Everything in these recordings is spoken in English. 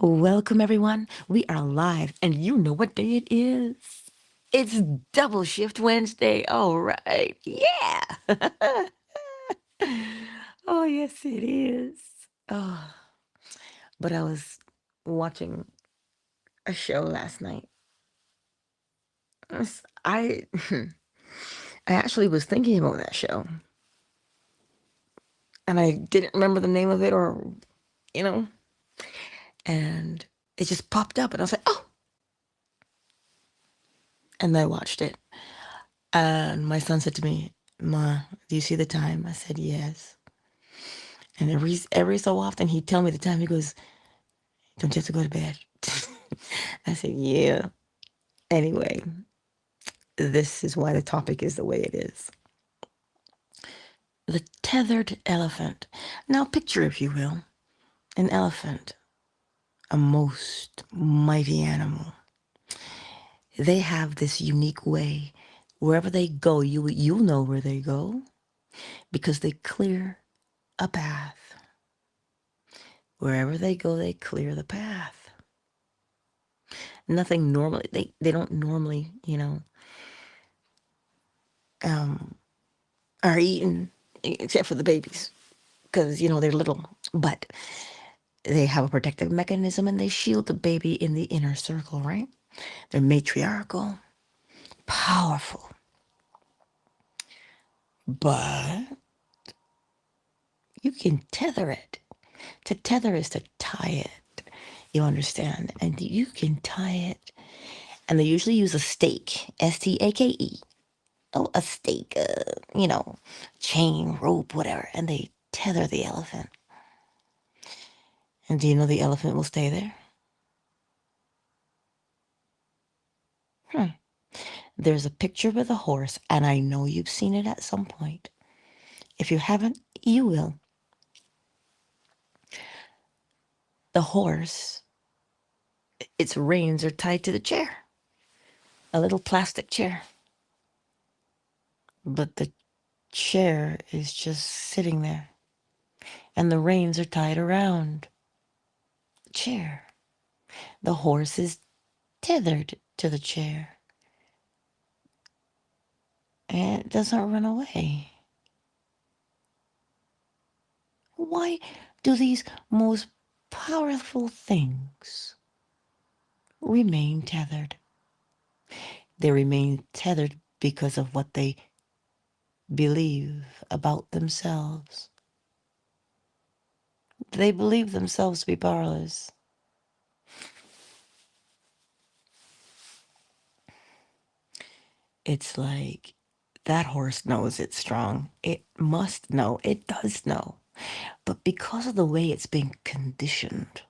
Welcome, everyone. We are live, and you know what day it is. It's Double Shift Wednesday. All right. Yeah. Oh, yes, it is. Oh, but I was watching a show last night. I I actually was thinking about that show, and I didn't remember the name of it or, you know, and it just popped up, and I was like, oh, and I watched it. And my son said to me, Ma, do you see the time? I said, yes. And every so often he'd tell me the time. He goes, don't you have to go to bed? I said, yeah. Anyway, this is why the topic is the way it is. The tethered elephant. Now picture, if you will, an elephant, a most mighty animal. They have this unique way. Wherever they go, you'll know where they go because they clear a path. Wherever they go, they clear the path. Nothing normally, they don't normally, um, are eaten except for the babies because, they're little. But they have a protective mechanism and they shield the baby in the inner circle, right? They're matriarchal, powerful. But you can tether it. To tether is to tie it. You understand? And you can tie it. And they usually use a stake, stake. Oh, a stake, chain, rope, whatever. And they tether the elephant. And do you know the elephant will stay there? There's a picture with a horse, and I know you've seen it at some point. If you haven't, you will. The horse, its reins are tied to the chair, a little plastic chair. But the chair is just sitting there, and the reins are tied around the chair. The horse is tethered to the chair, and it doesn't run away. Why do these most powerful things remain tethered? They remain tethered because of what they believe about themselves. They believe themselves to be powerless. It's like that horse knows it's strong. It must know. It does know. But because of the way it's been conditioned,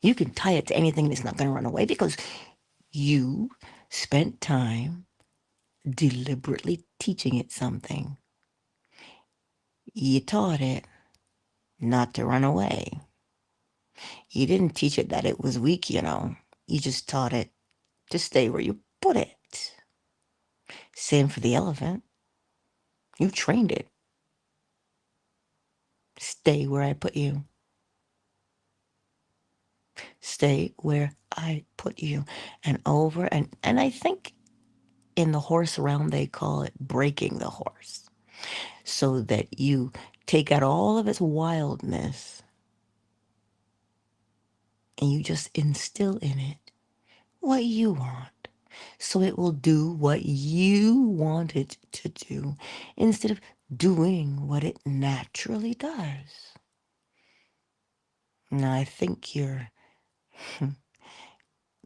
you can tie it to anything and it's not going to run away because you spent time deliberately teaching it something. You taught it not to run away. You didn't teach it that it was weak, You just taught it to stay where you put it. Same for the elephant. You trained it. Stay where I put you. Stay where I put you. And over and I think in the horse realm they call it breaking the horse. So that you take out all of its wildness and you just instill in it what you want. So it will do what you want it to do instead of doing what it naturally does. Now, I think you're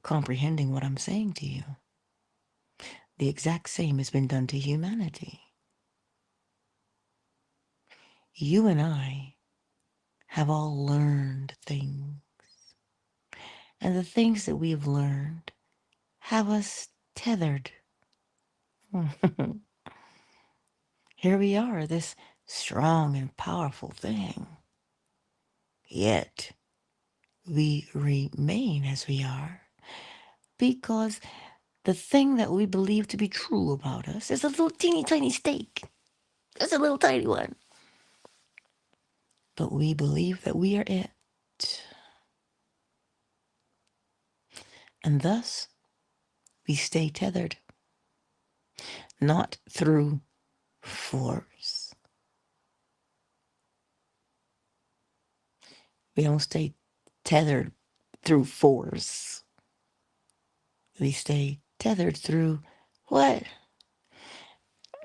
comprehending what I'm saying to you. The exact same has been done to humanity. You and I have all learned things. And the things that we've learned have us tethered. Here we are, this strong and powerful thing. Yet we remain as we are because the thing that we believe to be true about us is a little teeny tiny stake. It's a little tiny one. But we believe that we are it. And thus, we stay tethered, not through force. We don't stay tethered through force. We stay tethered through what?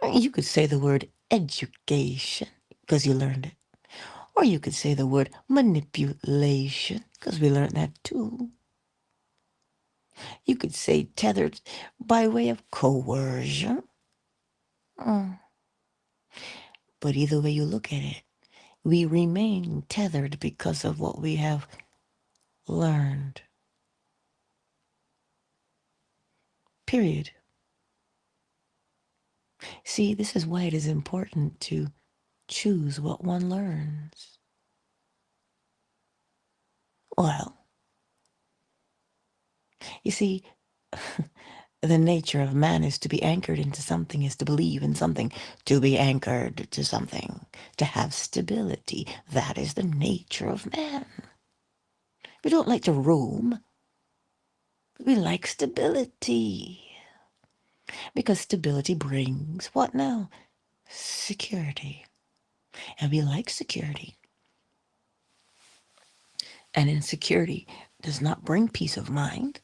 You could say the word education because you learned it. Or you could say the word manipulation because we learned that too. You could say tethered by way of coercion. Mm. But either way you look at it, we remain tethered because of what we have learned. Period. See, this is why it is important to choose what one learns. Well, you see, the nature of man is to be anchored into something, is to believe in something, to be anchored to something, to have stability. That is the nature of man. We don't like to roam. We like stability. Because stability brings what now? Security. And we like security. And insecurity does not bring peace of mind.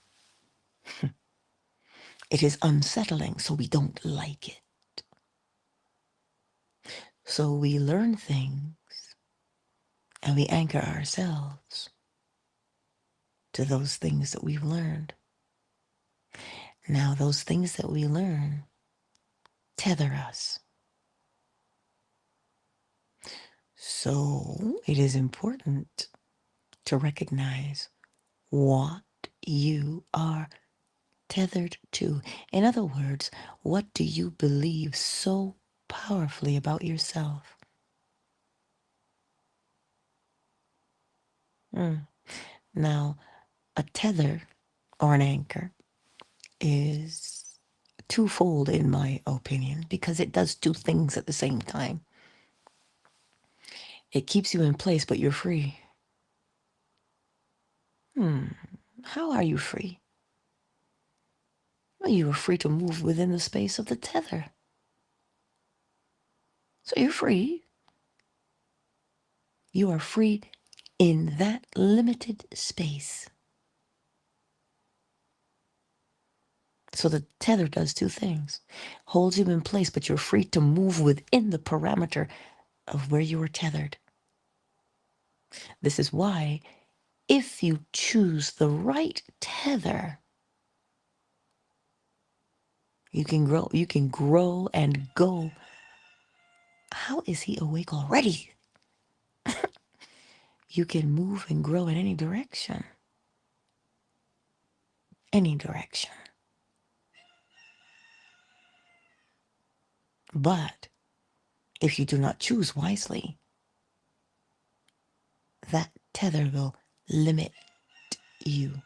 It is unsettling, so we don't like it. So we learn things and we anchor ourselves to those things that we've learned. Now, those things that we learn tether us. So it is important to recognize what you are tethered to. In other words, what do you believe so powerfully about yourself? Now, a tether or an anchor is twofold in my opinion because it does two things at the same time. It keeps you in place, but you're free. How are you free? Well, you are free to move within the space of the tether. So you're free. You are free in that limited space. So the tether does two things. Holds you in place, but you're free to move within the parameter of where you are tethered. This is why if you choose the right tether, you can grow and go. How is he awake already? You can move and grow in any direction. Any direction. But if you do not choose wisely, that tether will limit you.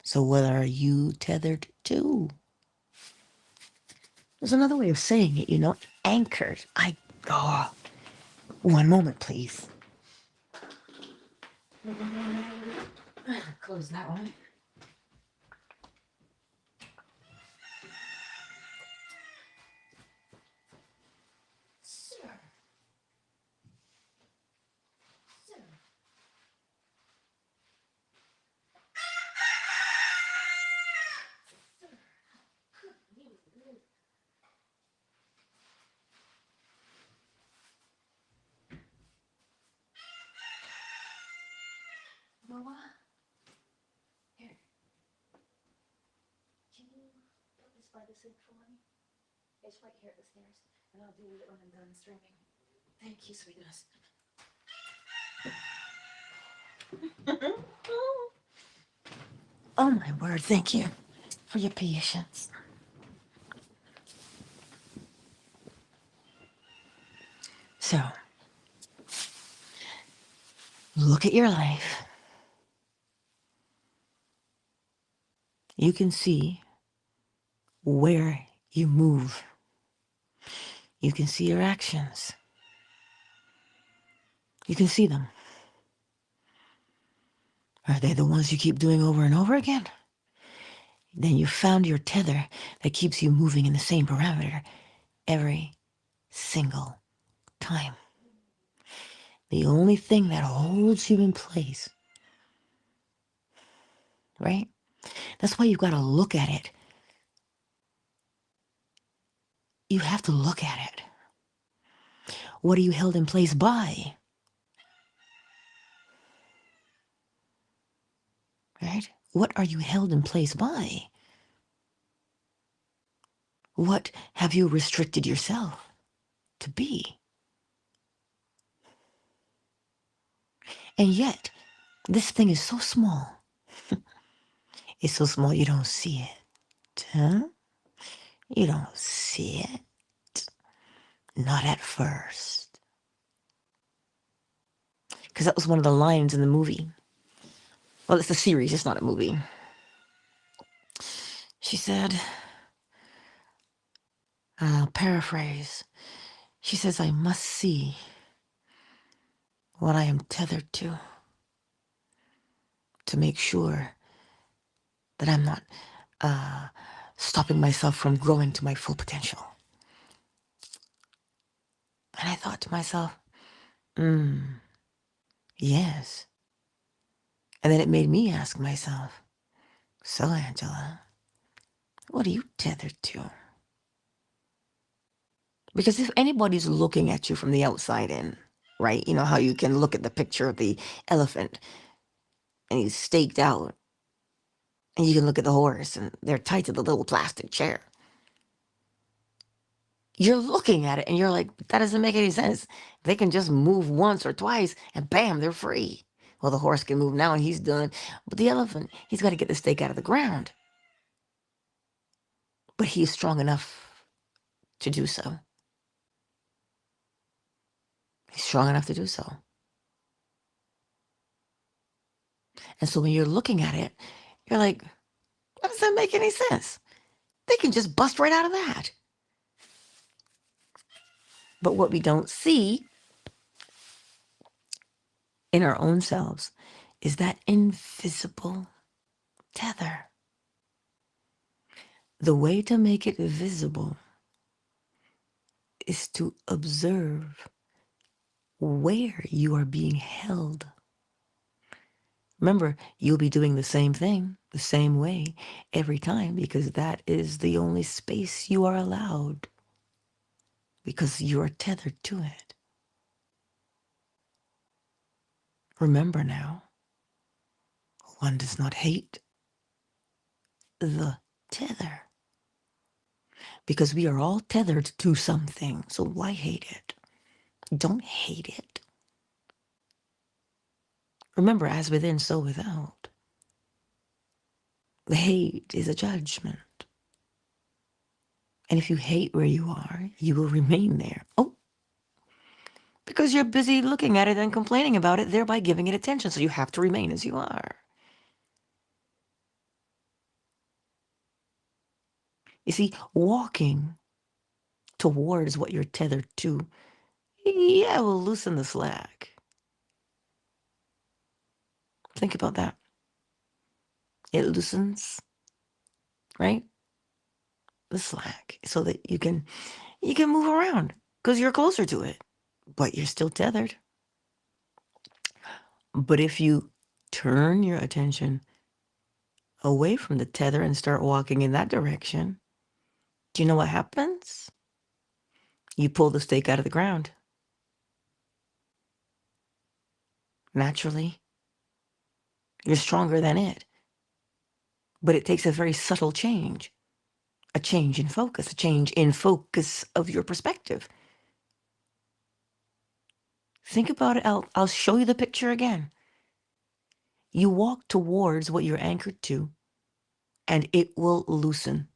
So what are you tethered to? There's another way of saying it, anchored. One moment, please. Close that one. Sir. Noah? Here. Can you put this by the sink for me? It's right here at the stairs, and I'll deal with it when I'm done streaming. Thank you, sweetness. Oh my word, thank you for your patience. So, look at your life. You can see where you move. You can see your actions. You can see them. Are they the ones you keep doing over and over again? Then you found your tether that keeps you moving in the same parameter every single time. The only thing that holds you in place, right? That's why you've got to look at it. You have to look at it. What are you held in place by? Right? What are you held in place by? What have you restricted yourself to be? And yet, this thing is so small. It's so small you don't see it. Huh? You don't see it. Not at first. Because that was one of the lines in the movie. Well, it's a series, it's not a movie. She said, I'll paraphrase. She says, I must see what I am tethered to make sure that I'm not stopping myself from growing to my full potential. And I thought to myself, yes. And then it made me ask myself, so Angela, what are you tethered to? Because if anybody's looking at you from the outside in, right? You know how you can look at the picture of the elephant and he's staked out. And you can look at the horse and they're tied to the little plastic chair. You're looking at it and you're like, that doesn't make any sense. They can just move once or twice and bam, they're free. Well, the horse can move now and he's done. But the elephant, he's got to get the stake out of the ground. But he's strong enough to do so. He's strong enough to do so. And so when you're looking at it, you're like, that doesn't make any sense. They can just bust right out of that. But what we don't see in our own selves is that invisible tether. The way to make it visible is to observe where you are being held. Remember, you'll be doing the same thing, the same way every time because that is the only space you are allowed because you are tethered to it. Remember now, one does not hate the tether because we are all tethered to something. So why hate it? Don't hate it. Remember, as within, so without. The hate is a judgment. And if you hate where you are, you will remain there. Oh, because you're busy looking at it and complaining about it, thereby giving it attention. So you have to remain as you are. You see, walking towards what you're tethered to, yeah, will loosen the slack. Think about that. It loosens, right? The slack so that you can move around because you're closer to it, but you're still tethered. But if you turn your attention away from the tether and start walking in that direction, do you know what happens? You pull the stake out of the ground. Naturally, you're stronger than it. But it takes a very subtle change, a change in focus of your perspective. Think about it. I'll show you the picture again. You walk towards what you're anchored to, and it will loosen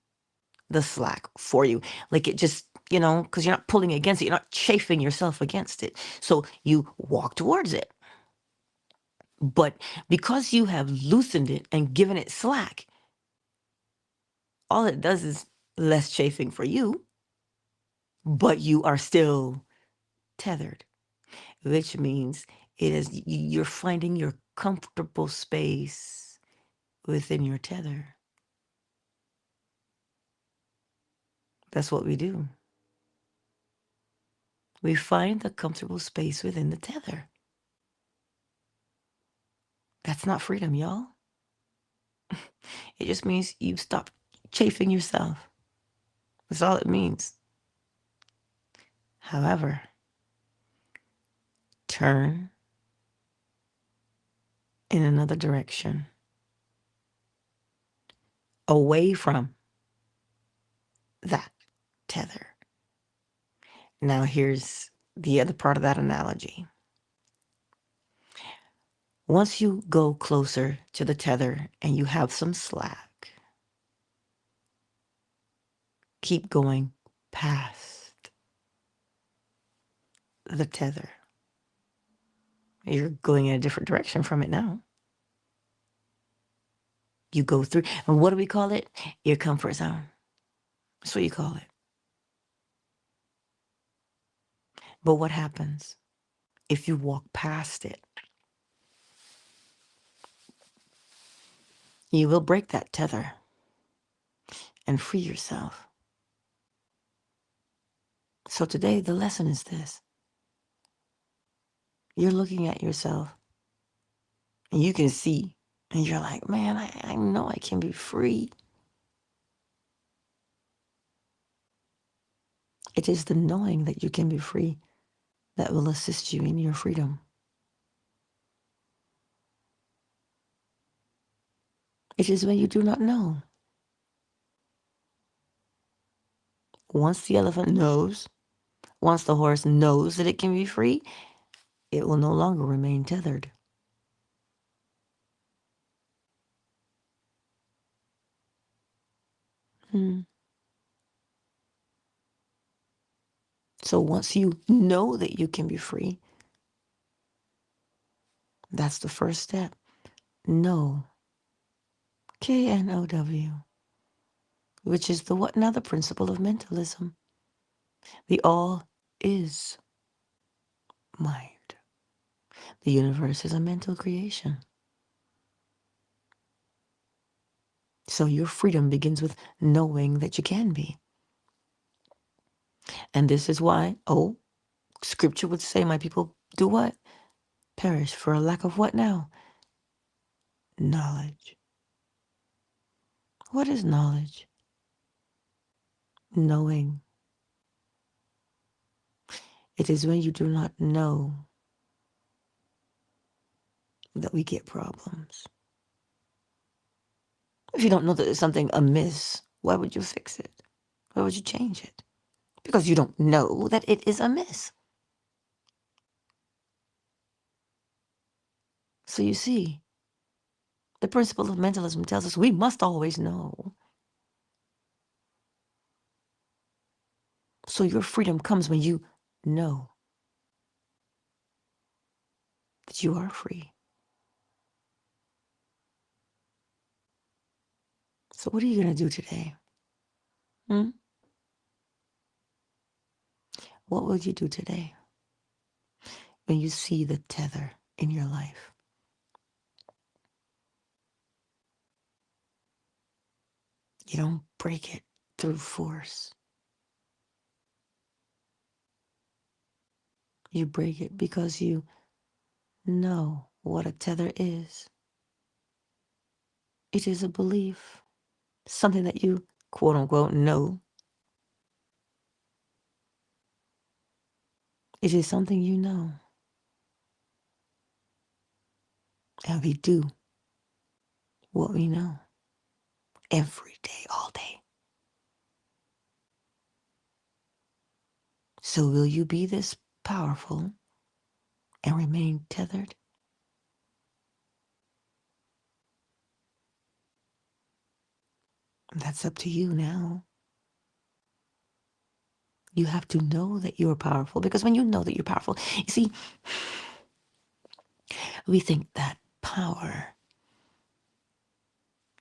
the slack for you. Like it just, because you're not pulling against it, you're not chafing yourself against it. So you walk towards it. But because you have loosened it and given it slack, all it does is less chafing for you, but you are still tethered, which means It is you're finding your comfortable space within your tether. That's what we do. We find the comfortable space within the tether. That's not freedom, y'all. It just means you stop chafing yourself. That's all it means. However, turn in another direction, away from that tether. Now, here's the other part of that analogy. Once you go closer to the tether and you have some slack, keep going past the tether. You're going in a different direction from it now. You go through, and what do we call it? Your comfort zone. That's what you call it. But what happens if you walk past it? You will break that tether and free yourself. So today, the lesson is this. You're looking at yourself and you can see, and you're like, man, I know I can be free. It is the knowing that you can be free that will assist you in your freedom. It is when you do not know. Once the elephant knows, once the horse knows that it can be free, it will no longer remain tethered. So once you know that you can be free, that's the first step. Know. K-N-O-W. Which is the what now? The principle of mentalism. The all is mind. The universe is a mental creation. So your freedom begins with knowing that you can be. And this is why, scripture would say, my people do what? Perish for a lack of what now? Knowledge. What is knowledge? Knowing. It is when you do not know that we get problems. If you don't know that there's something amiss, why would you fix it? Why would you change it? Because you don't know that it is amiss. So you see, the principle of mentalism tells us we must always know. So your freedom comes when you know that you are free. So what are you going to do today? What will you do today when you see the tether in your life? You don't break it through force. You break it because you know what a tether is. It is a belief, something that you, quote unquote, know. It is something you know. And we do what we know every day, all day. So will you be this powerful and remain tethered? That's up to you now. You have to know that you're powerful, because when you know that you're powerful, you see, we think that power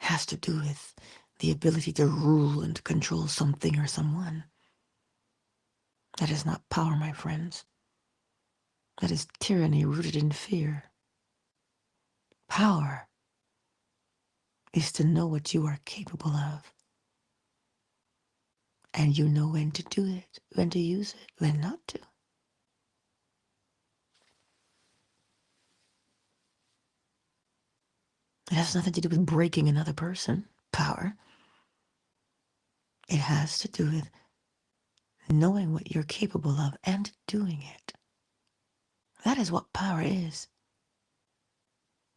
has to do with the ability to rule and control something or someone. That is not power, my friends. That is tyranny rooted in fear. Power is to know what you are capable of. And you know when to do it, when to use it, when not to. It has nothing to do with breaking another person, power. It has to do with knowing what you're capable of and doing it. That is what power is.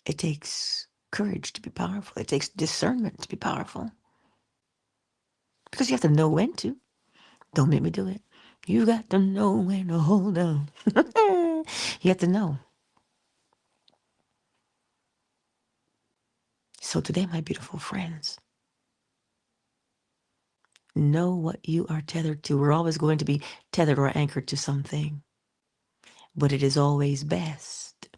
It takes courage to be powerful. It takes discernment to be powerful. Because you have to know when to. Don't make me do it. You got to know when to hold on. You have to know. So today, my beautiful friends, know what you are tethered to. We're always going to be tethered or anchored to something. But it is always best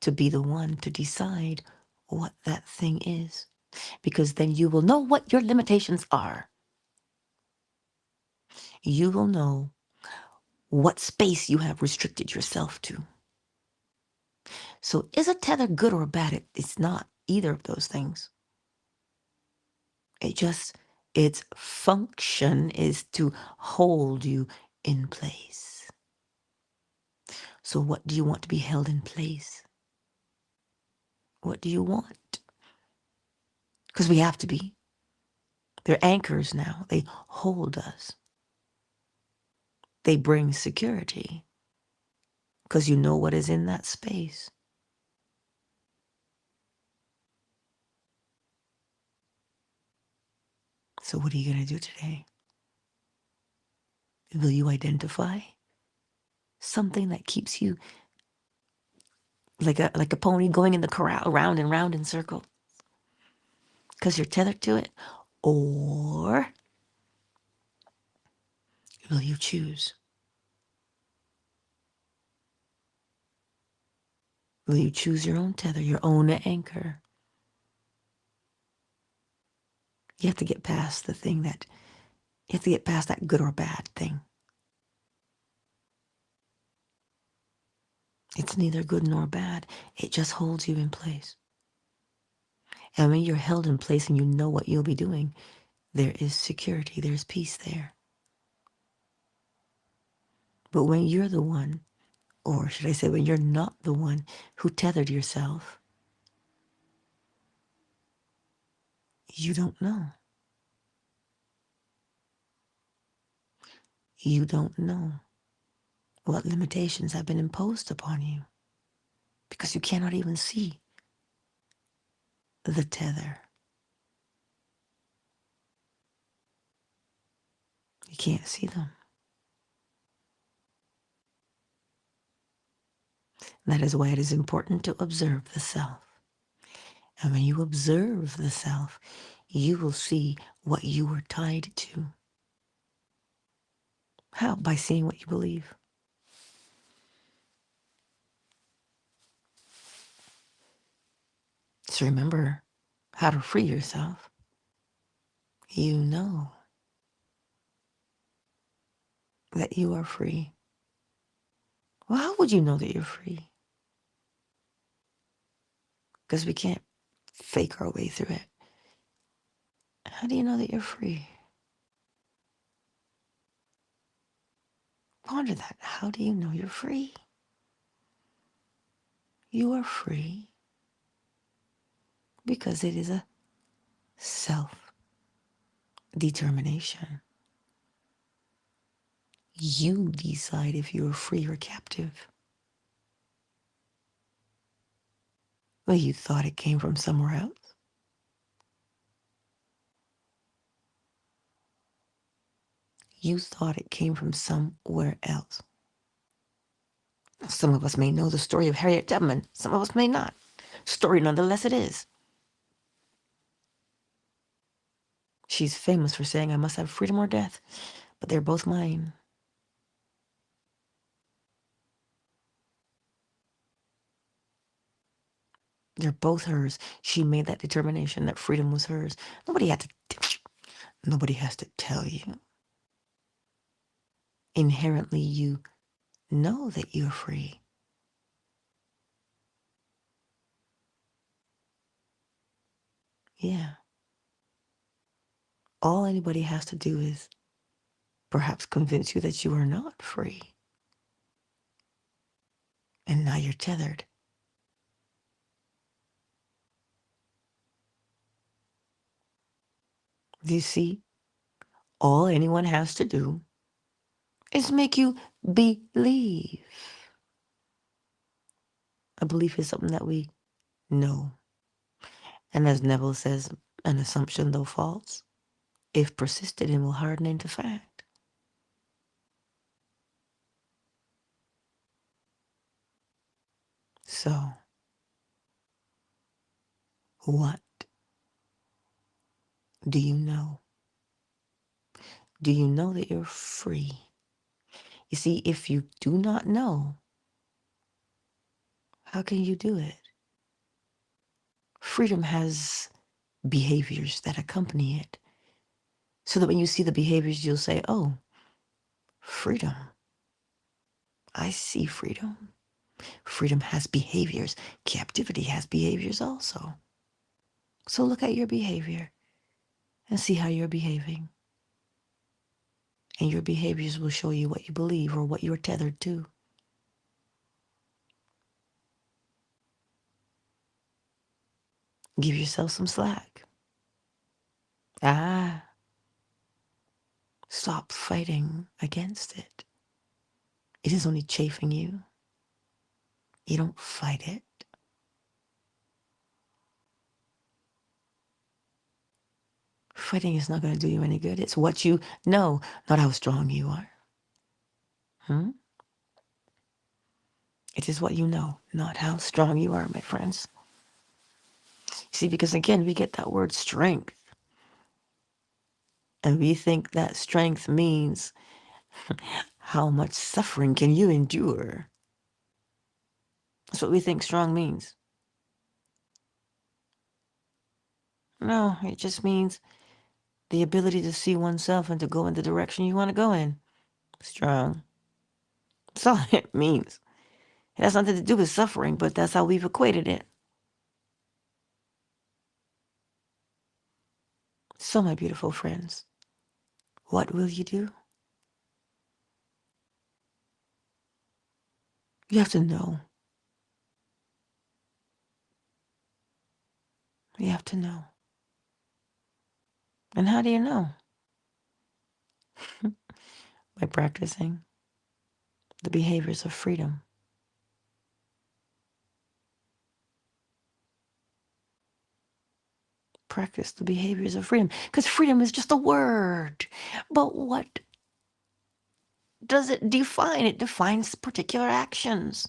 to be the one to decide what that thing is. Because then you will know what your limitations are. You will know what space you have restricted yourself to. So is a tether good or bad? It's not either of those things. Its function is to hold you in place. So what do you want to be held in place? What do you want? Because we have to be. They're anchors now. They hold us. They bring security because you know what is in that space. So what are you going to do today? Will you identify something that keeps you like a pony going in the corral, round and round in circles because you're tethered to it? Or will you choose? Will you choose your own tether, your own anchor? You have to get past the thing that, you have to get past that good or bad thing. It's neither good nor bad. It just holds you in place. And when you're held in place and you know what you'll be doing, there is security, there's peace there. But when you're the one, or should I say when you're not the one who tethered yourself, you don't know. You don't know what limitations have been imposed upon you because you cannot even see the tether. You can't see them. That is why it is important to observe the self. And when you observe the self, you will see what you were tied to. How? By seeing what you believe. So remember how to free yourself. You know that you are free. Well, how would you know that you're free? Because we can't fake our way through it. How do you know that you're free? Ponder that. How do you know you're free? You are free because it is a self-determination. You decide if you are free or captive. Well, you thought it came from somewhere else. You thought it came from somewhere else. Some of us may know the story of Harriet Tubman. Some of us may not. Story nonetheless it is. She's famous for saying, I must have freedom or death, but they're both mine. They're both hers. She made that determination that freedom was hers. Nobody has to tell you. Inherently, you know that you're free. Yeah. All anybody has to do is perhaps convince you that you are not free. And now you're tethered. Do you see? All anyone has to do is make you believe. A belief is something that we know. And as Neville says, an assumption, though false, if persisted in, will harden into fact. So, what do you know? Do you know that you're free? You see, if you do not know, how can you do it? Freedom has behaviors that accompany it. So that when you see the behaviors, you'll say, oh, freedom. I see freedom. Freedom has behaviors. Captivity has behaviors also. So look at your behavior and see how you're behaving. And your behaviors will show you what you believe or what you're tethered to. Give yourself some slack. Stop fighting against it. It is only chafing you. You don't fight it. Fighting is not going to do you any good. It's what you know, not how strong you are. It is what you know, not how strong you are, my friends. See, because again, we get that word strength. And we think that strength means how much suffering can you endure? That's what we think strong means. No, it just means the ability to see oneself and to go in the direction you want to go in. Strong. That's all it means. It has nothing to do with suffering, but that's how we've equated it. So, my beautiful friends, what will you do? You have to know. You have to know. And how do you know? By practicing the behaviors of freedom. Practice the behaviors of freedom. Because freedom is just a word. But what does it define? It defines particular actions.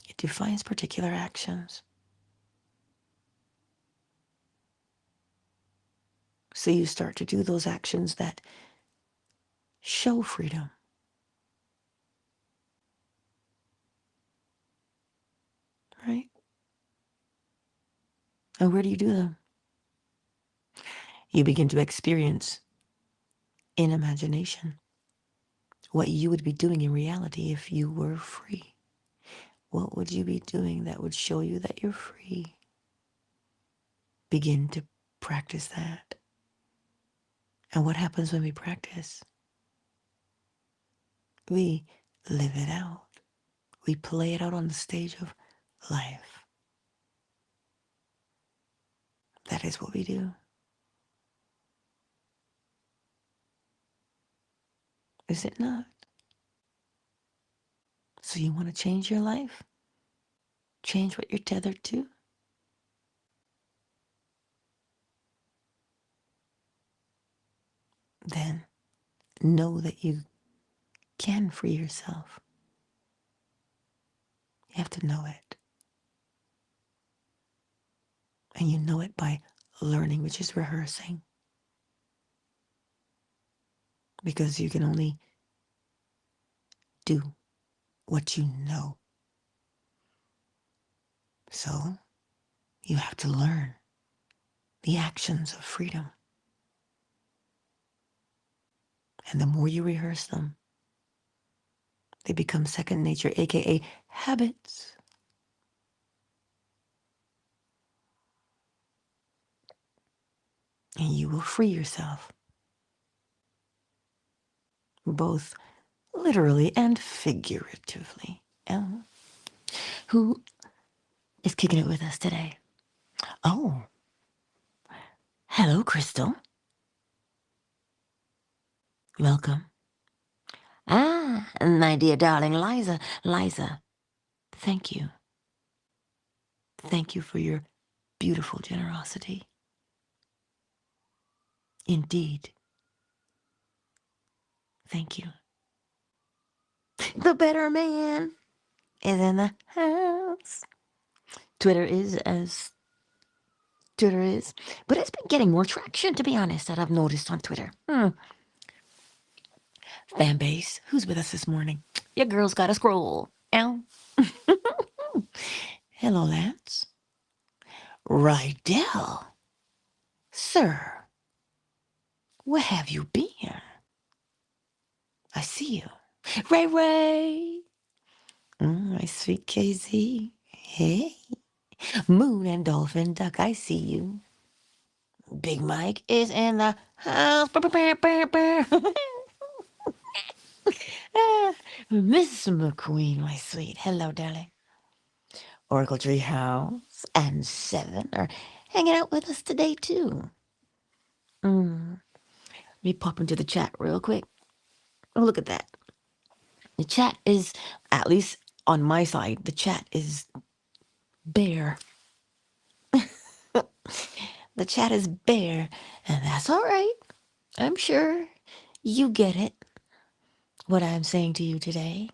It defines particular actions. So you start to do those actions that show freedom. Right? And where do you do them? You begin to experience in imagination what you would be doing in reality if you were free. What would you be doing that would show you that you're free? Begin to practice that. And what happens when we practice? We live it out. We play it out on the stage of life. That is what we do. Is it not? So you want to change your life? Change what you're tethered to? Then know that you can free yourself. You have to know it. And you know it by learning, which is rehearsing. Because you can only do what you know. So you have to learn the actions of freedom. And the more you rehearse them, they become second nature, aka habits. And you will free yourself, both literally and figuratively. Who is kicking it with us today? Oh, hello, Crystal. Welcome. Ah, my dear darling Liza. Liza, thank you. Thank you for your beautiful generosity. Indeed. Thank you. The better man is in the house. Twitter is as Twitter is. But it's been getting more traction, to be honest, that I've noticed on Twitter. Fan base. Who's with us this morning? Your girl's got to scroll. Ow. Hello, Lance. Rydell. Sir, where have you been? I see you. Ray Ray. My sweet KZ. Hey. Moon and Dolphin Duck, I see you. Big Mike is in the house. Miss McQueen, my sweet. Hello, darling. Oracle Tree House and Seven are hanging out with us today, too. Let me pop into the chat real quick. Oh, look at that. The chat is, at least on my side, the chat is bare. The chat is bare, and that's all right. I'm sure you get it, what I'm saying to you today.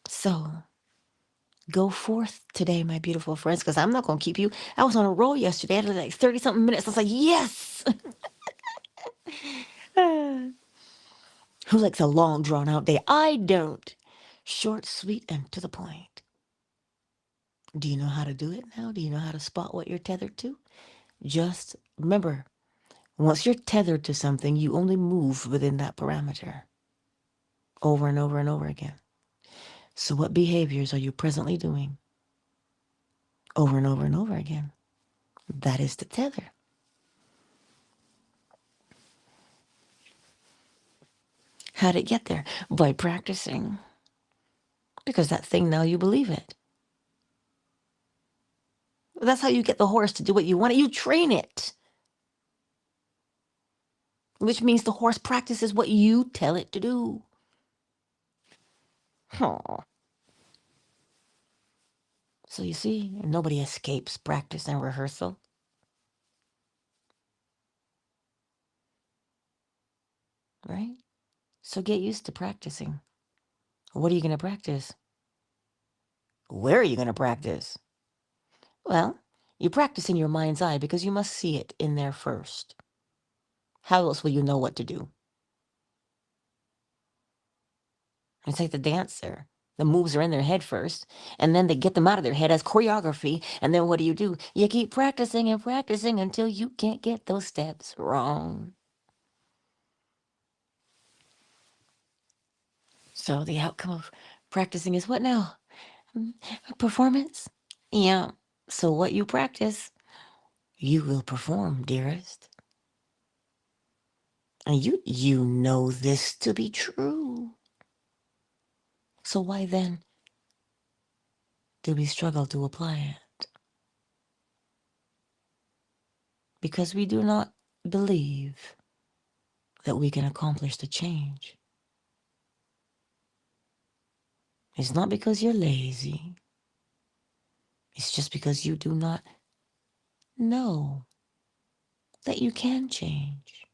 So, go forth today, my beautiful friends, because I'm not going to keep you. I was on a roll yesterday. I had like 30-something minutes. I was like, yes! Who likes a long, drawn-out day? I don't. Short, sweet, and to the point. Do you know how to do it now? Do you know how to spot what you're tethered to? Just remember, once you're tethered to something, you only move within that parameter over and over and over again. So what behaviors are you presently doing over and over and over again? That is the tether. How did it get there? By practicing. Because that thing, now you believe it. That's how you get the horse to do what you want. You train it. Which means the horse practices what you tell it to do. Oh. So you see, nobody escapes practice and rehearsal. Right? So get used to practicing. What are you going to practice? Where are you going to practice? Well, you practice in your mind's eye because you must see it in there first. How else will you know what to do? It's like the dancer. The moves are in their head first, and then they get them out of their head as choreography, and then what do? You keep practicing and practicing until you can't get those steps wrong. So the outcome of practicing is what now? Performance? Yeah. So what you practice, you will perform, dearest. And you know this to be true. So why then do we struggle to apply it? Because we do not believe that we can accomplish the change. It's not because you're lazy. It's just because you do not know that you can change.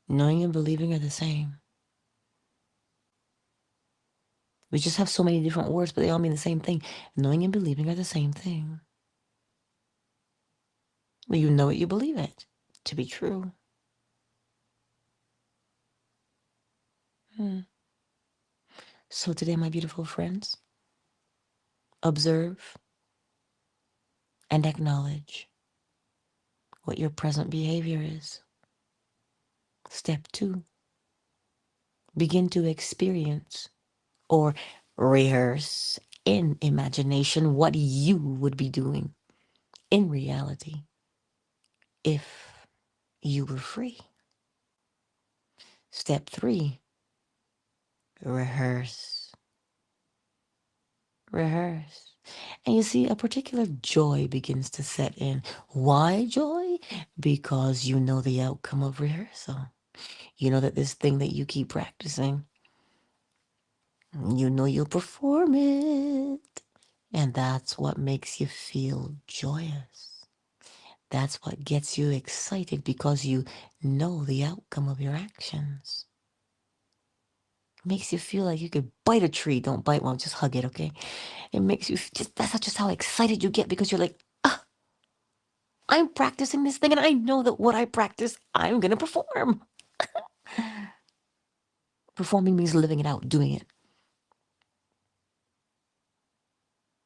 Knowing and believing are the same. We just have so many different words, but they all mean the same thing. Knowing and believing are the same thing. Well, you know it, you believe it to be true. So today, my beautiful friends, observe and acknowledge what your present behavior is. Step 2, begin to experience or rehearse in imagination what you would be doing in reality if you were free. Step 3, rehearse. Rehearse. And you see, a particular joy begins to set in. Why joy? Because you know the outcome of rehearsal. You know that this thing that you keep practicing, you know you'll perform it. And that's what makes you feel joyous. That's what gets you excited because you know the outcome of your actions. Makes you feel like you could bite a tree. Don't bite one, just hug it, okay? It makes you just, that's just how excited you get because you're like, ah, I'm practicing this thing and I know that what I practice, I'm going to perform. Performing means living it out, doing it.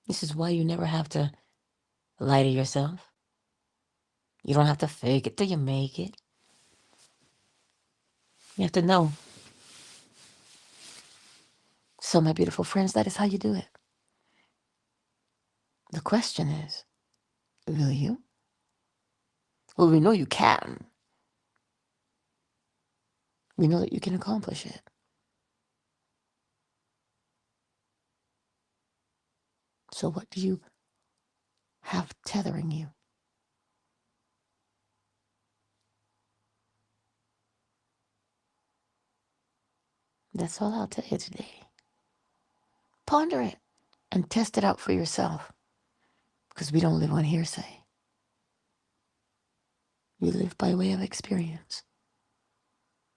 This is why you never have to lie to yourself. You don't have to fake it till you make it. You have to know. So, my beautiful friends, that is how you do it. The question is, will you? Well, we know you can. We know that you can accomplish it. So what do you have tethering you? That's all I'll tell you today. Ponder it and test it out for yourself. Because we don't live on hearsay. We live by way of experience.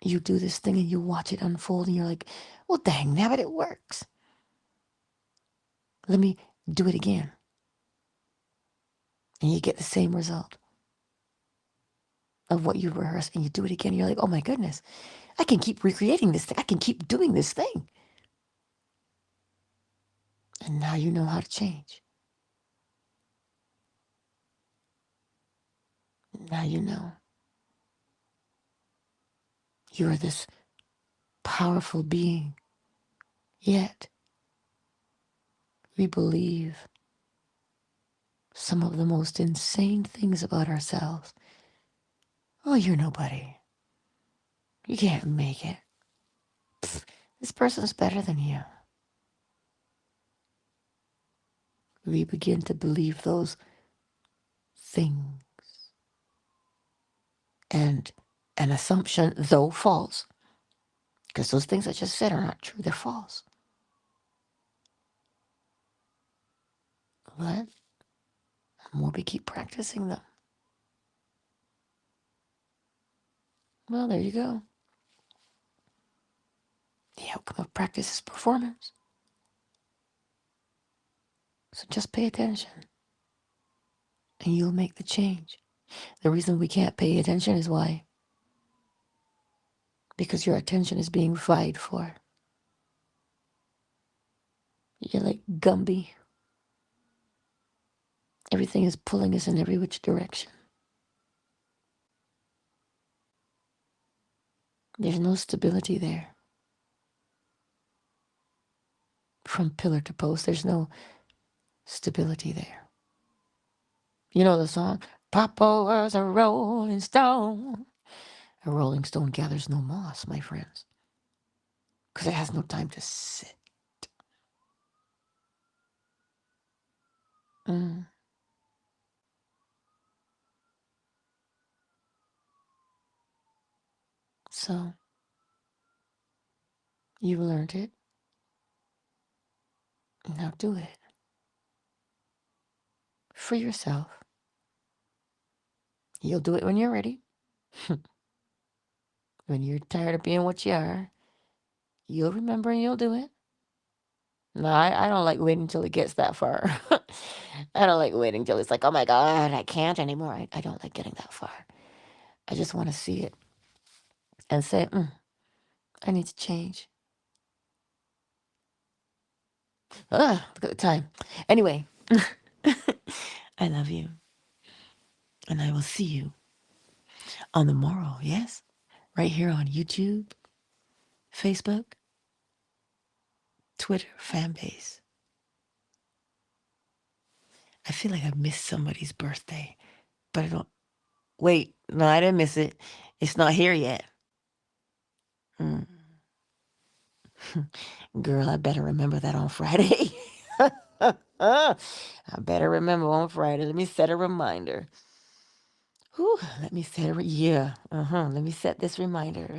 You do this thing and you watch it unfold and you're like, well, dang nabbit, it works. Let me do it again. And you get the same result of what you rehearsed, and you do it again. You're like, oh my goodness, I can keep recreating this thing. I can keep doing this thing. And now you know how to change. Now you know. You are this powerful being. Yet, we believe some of the most insane things about ourselves. Oh, you're nobody. You can't make it. Pfft, this person's better than you. We begin to believe those things. And an assumption, though false, because those things I just said are not true, they're false. But the more we keep practicing them, well, there you go. The outcome of practice is performance. So just pay attention and you'll make the change. The reason we can't pay attention is why? Because your attention is being vied for. You're like Gumby. Everything is pulling us in every which direction. There's no stability there. From pillar to post, there's no stability there. You know the song, Papa was a rolling stone. A rolling stone gathers no moss, my friends, because it has no time to sit. So, you've learned it. Now do it. For yourself. You'll do it when you're ready. When you're tired of being what you are, you'll remember and you'll do it. No, I don't like waiting until it gets that far. I don't like waiting till it's like, oh my God, I can't anymore. I don't like getting that far. I just want to see it and say, I need to change. Look at the time. Anyway, I love you. And I will see you on the morrow, yes? right here on YouTube, Facebook, Twitter, fan base. I feel like I missed somebody's birthday, but I don't. Wait, no, I didn't miss it. It's not here yet. Mm. Girl, I better remember that on Friday. I better remember on Friday. Let me set a reminder. Whew, let me set a yeah. Let me set this reminder.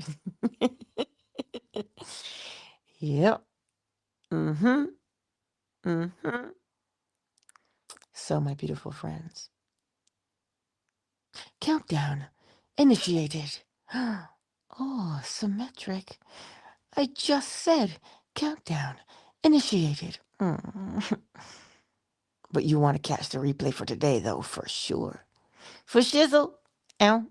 Yep. Mm-hmm. Mm-hmm. So, my beautiful friends, countdown initiated. Oh, symmetric. I just said countdown initiated. But you want to catch the replay for today, though, for sure. For shizzle. Ow.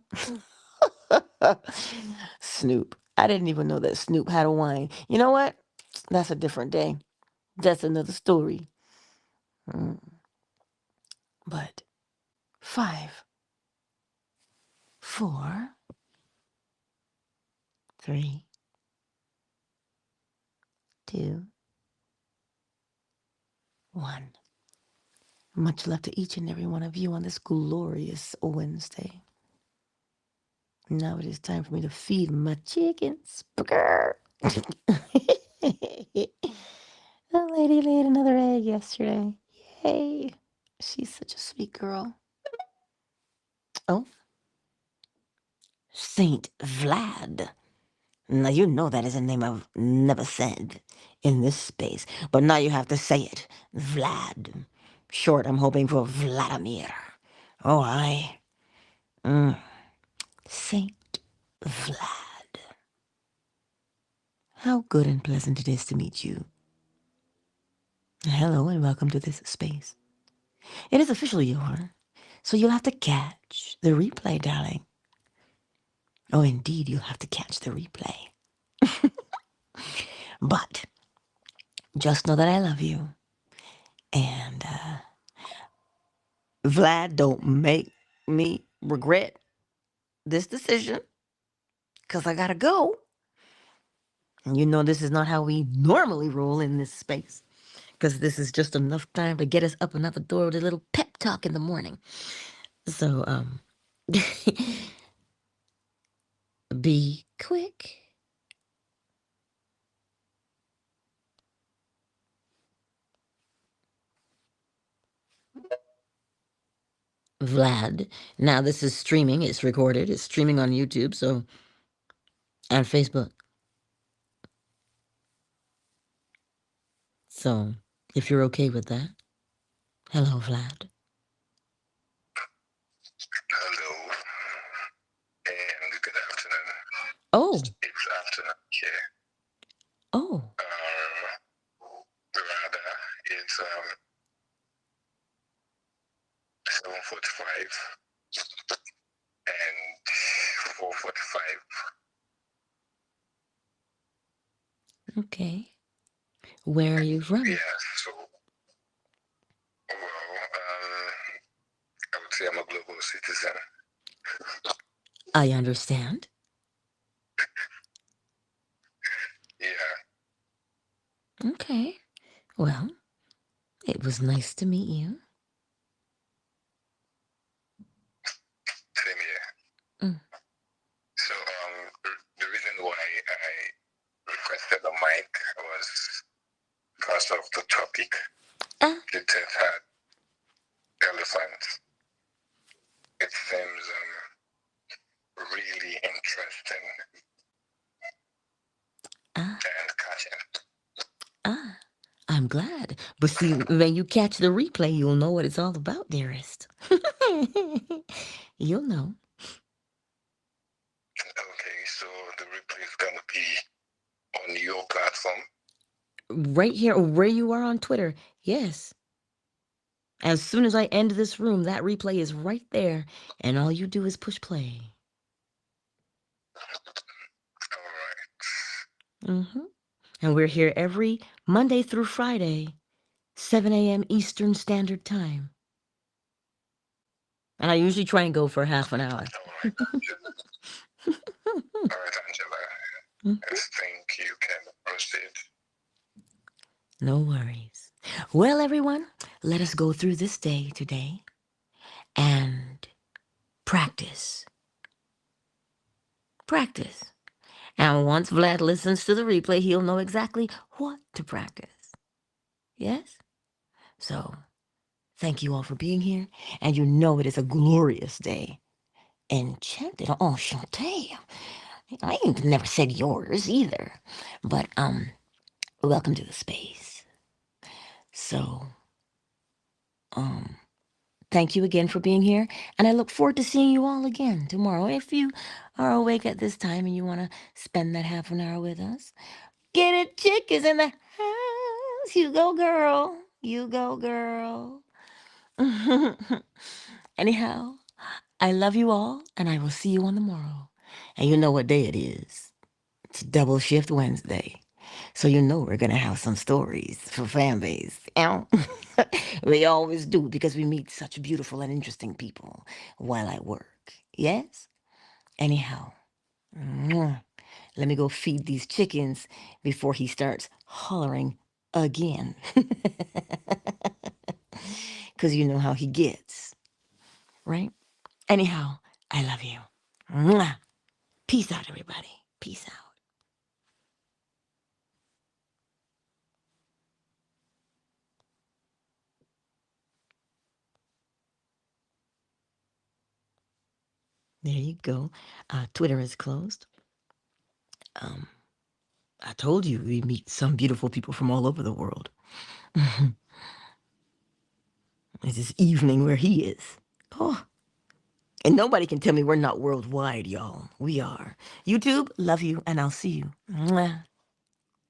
Snoop. I didn't even know that Snoop had a wine. You know what? That's a different day. That's another story. But 5, 4, 3, 2, 1. Much love to each and every one of you on this glorious Wednesday. Now it is time for me to feed my chickens. The lady laid another egg yesterday. Yay. She's such a sweet girl. Oh, Saint Vlad. Now you know that is a name I've never said in this space, but now you have to say it. Vlad. Short, I'm hoping for Vladimir. Oh, I. Saint Vlad. How good and pleasant it is to meet you. Hello and welcome to this space. It is officially yours, so you'll have to catch the replay, darling. Oh, indeed, you'll have to catch the replay. But just know that I love you. And Vlad, don't make me regret this decision because I gotta go. And you know this is not how we normally roll in this space because this is just enough time to get us up and out the door with a little pep talk in the morning. So, be quick. Vlad. Now this is streaming. It's recorded. It's streaming on YouTube, so and Facebook. So if you're okay with that, hello, Vlad. Hello, and good afternoon. Oh. It's afternoon here. Oh. Rather, it's 7:45 and 4:45. Okay. Where are you from? Yeah, so, well, I would say I'm a global citizen. I understand. Yeah. Okay. Well, it was nice to meet you. Same here. So, the reason why I requested a mic was because of the topic, the tethered elephant. It seems really interesting and catching. I'm glad. But see, when you catch the replay, you'll know what it's all about, dearest. You'll know. Okay, so the replay is going to be on your platform. Right here, where you are on Twitter. Yes. As soon as I end this room, that replay is right there. And all you do is push play. All right. And we're here every Monday through Friday, 7 a.m. Eastern Standard Time. And I usually try and go for half an hour. All right. All right, Angela. Mhm. I think you can proceed. No worries. Well, everyone, let us go through this day today and practice. Practice. And once Vlad listens to the replay, he'll know exactly what to practice. Yes? So, thank you all for being here. And you know it is a glorious day. Enchanted, enchanté. I ain't never said yours either. But, welcome to the space. So, um, thank you again for being here. And I look forward to seeing you all again tomorrow. If you are awake at this time and you want to spend that half an hour with us, get it, chick is in the house. You go, girl. You go, girl. Anyhow, I love you all, and I will see you on the morrow. And you know what day it is. It's Double Shift Wednesday. So you know we're gonna have some stories for fan base. We always do because we meet such beautiful and interesting people while I work. Yes? Anyhow, mwah. Let me go feed these chickens before he starts hollering again. Because you know how he gets, right? Anyhow, I love you. Mwah. Peace out, everybody. Peace out. There you go. Twitter is closed. Um, I told you we meet some beautiful people from all over the world. It's this evening where he is. Oh, and nobody can tell me we're not worldwide, y'all. We are. YouTube, love you, and I'll see you. Mwah.